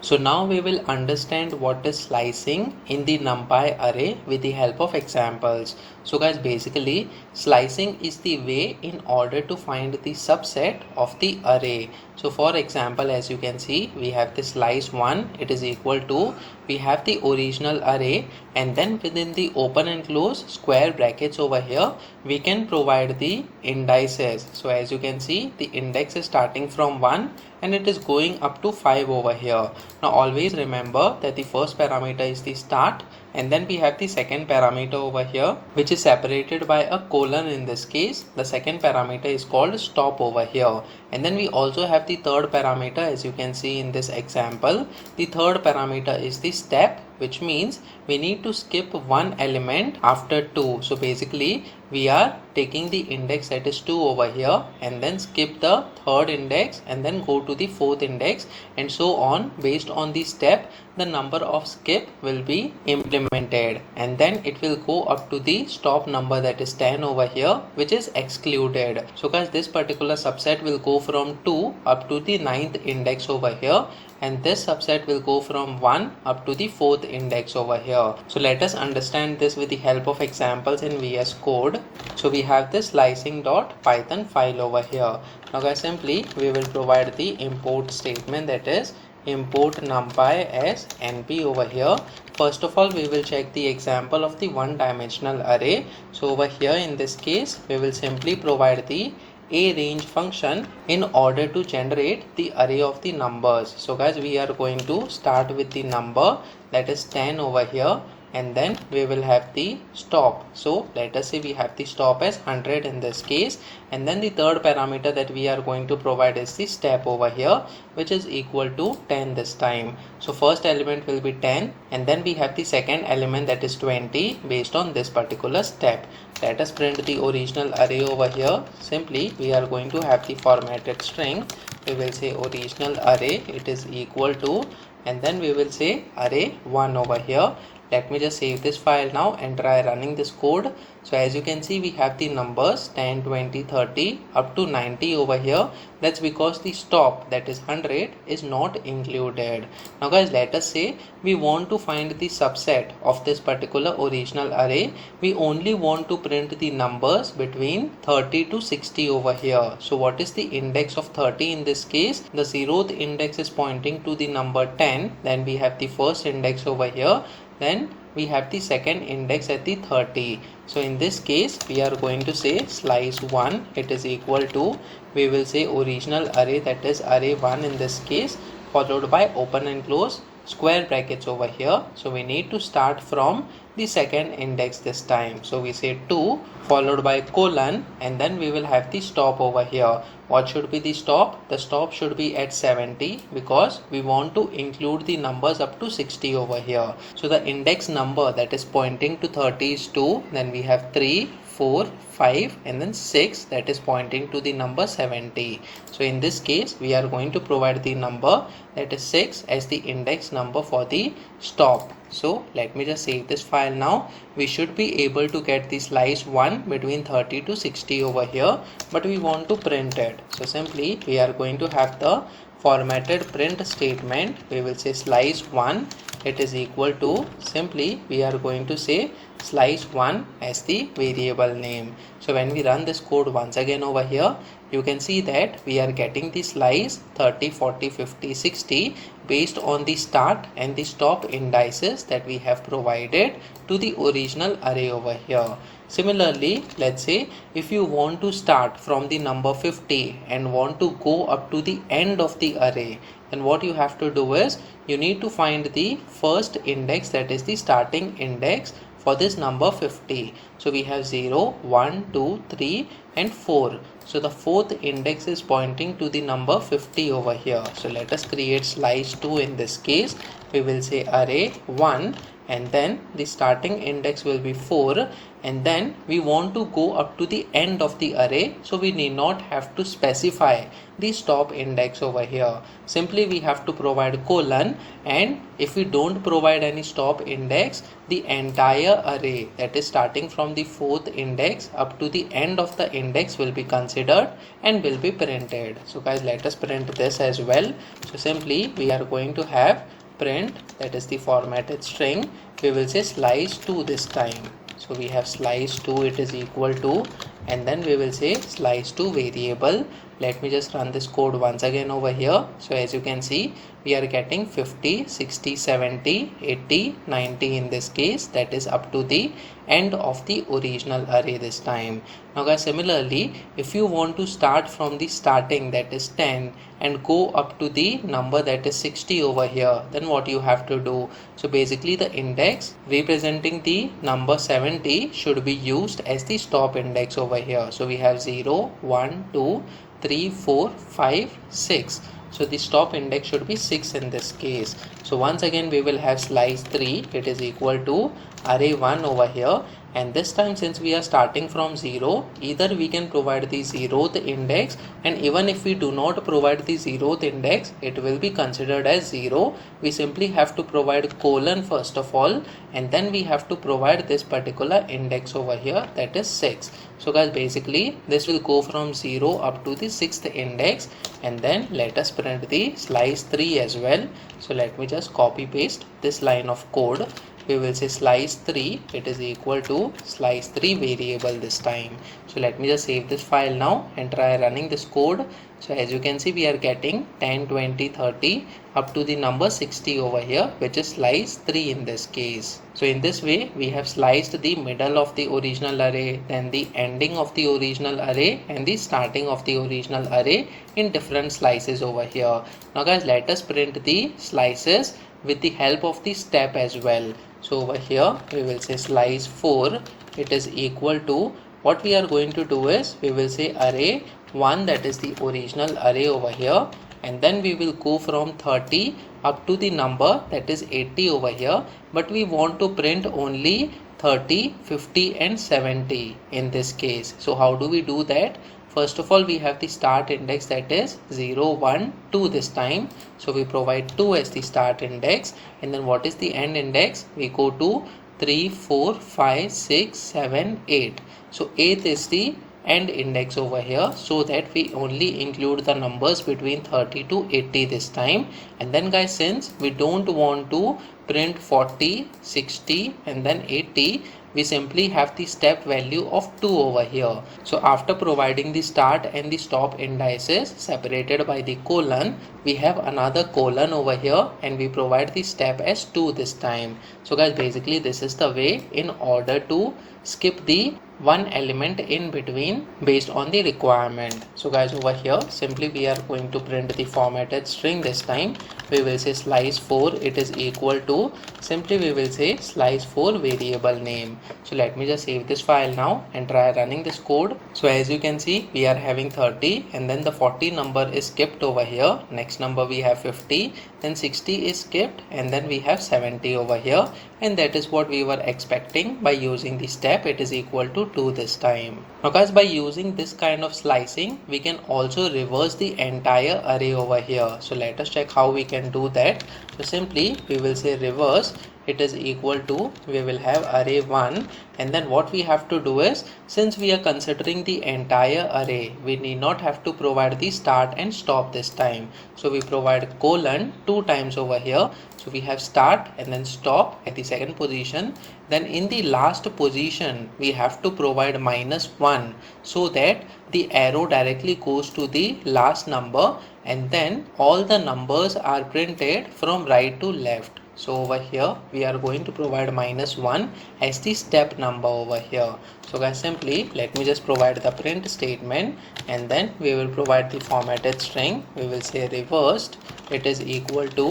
So now we will understand what is slicing in the NumPy array with the help of examples. So guys, basically slicing is the way in order to find the subset of the array. So for example, as you can see, we have the slice 1, it is equal to, we have the original array, and then within the open and close square brackets over here, we can provide the indices. So as you can see, the index is starting from 1 and it is going up to 5 over here. Now always remember that the first parameter is the start, and then we have the second parameter over here which is separated by a colon. In this case, the second parameter is called stop over here, and then we also have the third parameter. As you can see in this example, the third parameter is the step, which means we need to skip one element after 2. So basically we are taking the index that is 2 over here and then skip the third index and then go to the fourth index, and so on. Based on the step, the number of skip will be implemented, and then it will go up to the stop number, that is 10 over here, which is excluded. So guys, this particular subset will go from 2 up to the 9th index over here, and this subset will go from 1 up to the 4th index over here. So let us understand this with the help of examples in VS Code. So we have this slicing.python file over here. Now guys, simply we will provide the import statement, that is import numpy as np over here. First of all, we will check the example of the one dimensional array. So over here in this case, we will simply provide the aRange function in order to generate the array of the numbers. So guys, we are going to start with the number, that is 10 over here, and then we will have the stop. So let us say we have the stop as 100 in this case, and then the third parameter that we are going to provide is the step over here, which is equal to 10 this time. So first element will be 10, and then we have the second element, that is 20, based on this particular step. Let us print the original array over here. Simply we are going to have the formatted string. We will say original array, it is equal to, and then we will say array 1 over here. Let me just save this file now and try running this code. So as you can see, we have the numbers 10, 20, 30 up to 90 over here. That's because the stop, that is 100, is not included. Now guys, let us say we want to find the subset of this particular original array. We only want to print the numbers between 30 to 60 over here. So what is the index of 30 in this case? The 0th index is pointing to the number 10. Then we have the first index over here. Then we have the second index at the 30. So in this case, we are going to say slice 1, it is equal to, we will say original array, that is array 1 in this case, followed by open and close square brackets over here. So we need to start from the second index this time. So we say 2 followed by colon, and then we will have the stop over here. What should be the stop? The stop should be at 70 because we want to include the numbers up to 60 over here. So the index number that is pointing to 30 is 2, then we have 3, 4, 5, and then 6, that is pointing to the number 70. So in this case, we are going to provide the number, that is 6, as the index number for the stop. So let me just save this file now. We should be able to get the slice 1 between 30 to 60 over here, but we want to print it. So simply we are going to have the formatted print statement. We will say slice 1, it is equal to, simply we are going to say slice 1 as the variable name. So when we run this code once again over here, you can see that we are getting the slice 30, 40, 50, 60 based on the start and the stop indices that we have provided to the original array over here. Similarly, let's say if you want to start from the number 50 and want to go up to the end of the array, then what you have to do is you need to find the first index, that is the starting index for this number 50. So we have 0, 1, 2, 3 and 4. So the fourth index is pointing to the number 50 over here. So let us create slice 2 in this case. We will say array 1, and then the starting index will be 4, and then we want to go up to the end of the array, so we need not have to specify the stop index over here. Simply we have to provide colon, and if we don't provide any stop index, the entire array, that is starting from the 4th index up to the end of the index, will be considered and will be printed. So guys, let us print this as well. So simply we are going to have print, that is the formatted string, we will say slice2 this time. So we have slice2, it is equal to, and then we will say slice2 variable. Let me just run this code once again over here. So as you can see, we are getting 50, 60, 70, 80, 90 in this case, that is up to the end of the original array this time. Now guys, similarly, if you want to start from the starting, that is 10, and go up to the number that is 60 over here, then what you have to do? So basically the index representing the number 70 should be used as the stop index over here. So we have 0, 1, 2, 3, 4, 5, 6. So the stop index should be 6 in this case. So once again we will have slice3, it is equal to array1 over here, and this time since we are starting from 0, either we can provide the 0th index, and even if we do not provide the 0th index, it will be considered as 0. We simply have to provide colon first of all, and then we have to provide this particular index over here, that is 6. So guys, basically this will go from 0 up to the 6th index, and then let us print the slice3 as well. So let me just copy paste this line of code. We will say slice3, it is equal to slice3 variable this time. So let me just save this file now and try running this code. So as you can see, we are getting 10, 20, 30 up to the number 60 over here, which is slice3 in this case. So in this way, we have sliced the middle of the original array, then the ending of the original array, and the starting of the original array in different slices over here. Now guys, let us print the slices with the help of the step as well. So over here we will say slice4, it is equal to, what we are going to do is we will say array1, that is the original array over here, and then we will go from 30 up to the number that is 80 over here, but we want to print only 30, 50 and 70 in this case. So how do we do that? First of all, we have the start index, that is 0, 1, 2 this time. So we provide 2 as the start index, and then what is the end index? We go to 3, 4, 5, 6, 7, 8. So 8 is the end index over here, so that we only include the numbers between 30 to 80 this time. And then guys, since we don't want to print 40, 60 and then 80, we simply have the step value of 2 over here. So after providing the start and the stop indices separated by the colon, we have another colon over here, and we provide the step as 2 this time. So guys, basically this is the way in order to skip the one element in between based on the requirement. So guys, over here simply we are going to print the formatted string this time. We will say slice4, it is equal to, simply we will say slice4 variable name. So let me just save this file now and try running this code. So as you can see, we are having 30, and then the 40 number is skipped over here. Next number we have 50, then 60 is skipped, and then we have 70 over here, and that is what we were expecting by using the step. It is equal to 2 this time. Now guys, by using this kind of slicing, we can also reverse the entire array over here. So let us check how we can do that. So simply we will say reverse, it is equal to, we will have array1, and then what we have to do is, since we are considering the entire array, we need not have to provide the start and stop this time. So we provide colon 2 times over here. So we have start and then stop at the second position. Then in the last position, we have to provide -1, so that the arrow directly goes to the last number, and then all the numbers are printed from right to left. So over here we are going to provide -1 as the step number over here. So guys, simply let me just provide the print statement, and then we will provide the formatted string. We will say reversed, it is equal to,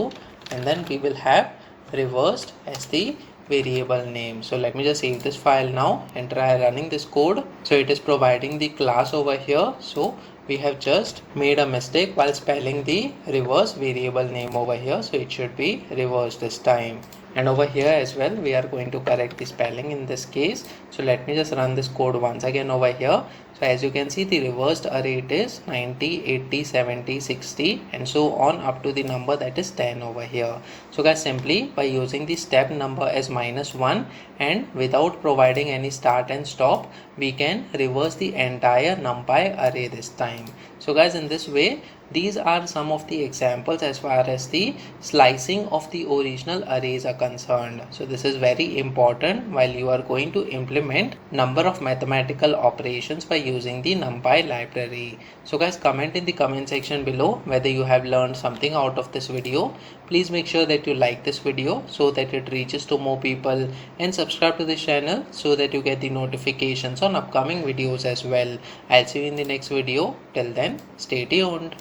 and then we will have reversed as the variable name. So let me just save this file now and try running this code. So it is providing the class over here. So we have just made a mistake while spelling the reverse variable name over here. So it should be reverse this time. And over here as well, we are going to correct the spelling in this case. So let me just run this code once again over here. So as you can see, the reversed array it is 90, 80, 70, 60 and so on up to the number that is 10 over here. So guys, simply by using the step number as -1 and without providing any start and stop, we can reverse the entire NumPy array this time. So guys, in this way, these are some of the examples as far as the slicing of the original arrays are concerned. So this is very important while you are going to implement number of mathematical operations by using the NumPy library. So guys, comment in the comment section below whether you have learned something out of this video. Please make sure that you like this video so that it reaches to more people, and subscribe to this channel so that you get the notifications on upcoming videos as well. I'll see you in the next video. Till then, stay tuned.